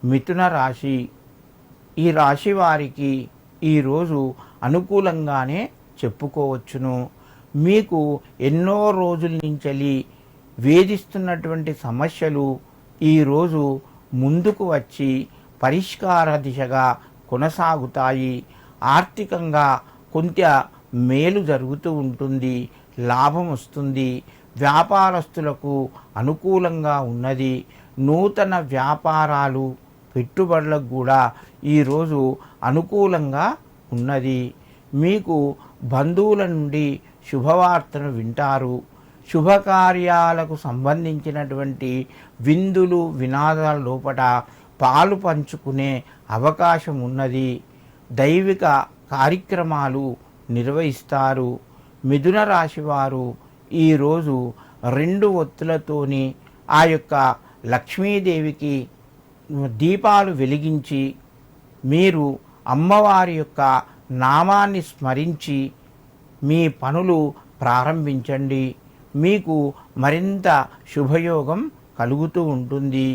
మిథున రాశి. ఈ రాశి వారికి ఈరోజు అనుకూలంగానే చెప్పుకోవచ్చును. మీకు ఎన్నో రోజుల నుంచి వేధిస్తున్నటువంటి సమస్యలు ఈరోజు ముందుకు వచ్చి పరిష్కార దిశగా కొనసాగుతాయి. ఆర్థికంగా కొంత మేలు జరుగుతూ ఉంటుంది, లాభం వస్తుంది. వ్యాపారస్తులకు అనుకూలంగా ఉన్నది. నూతన వ్యాపారాలు పెట్టుబడులకు కూడా ఈరోజు అనుకూలంగా ఉన్నది. మీకు బంధువుల నుండి శుభవార్తను వింటారు. శుభకార్యాలకు సంబంధించినటువంటి విందులు వినాదాల లోపల పాలు పంచుకునే అవకాశం ఉన్నది. దైవిక కార్యక్రమాలు నిర్వహిస్తారు. మిథున రాశి వారు ఈరోజు 2 ఒత్తులతోని ఆ యొక్క లక్ష్మీదేవికి దీపాలు వెలిగించి మీరు అమ్మవారి యొక్క నామాన్ని స్మరించి మీ పనులు ప్రారంభించండి. మీకు మరింత శుభయోగం కలుగుతూ ఉంటుంది.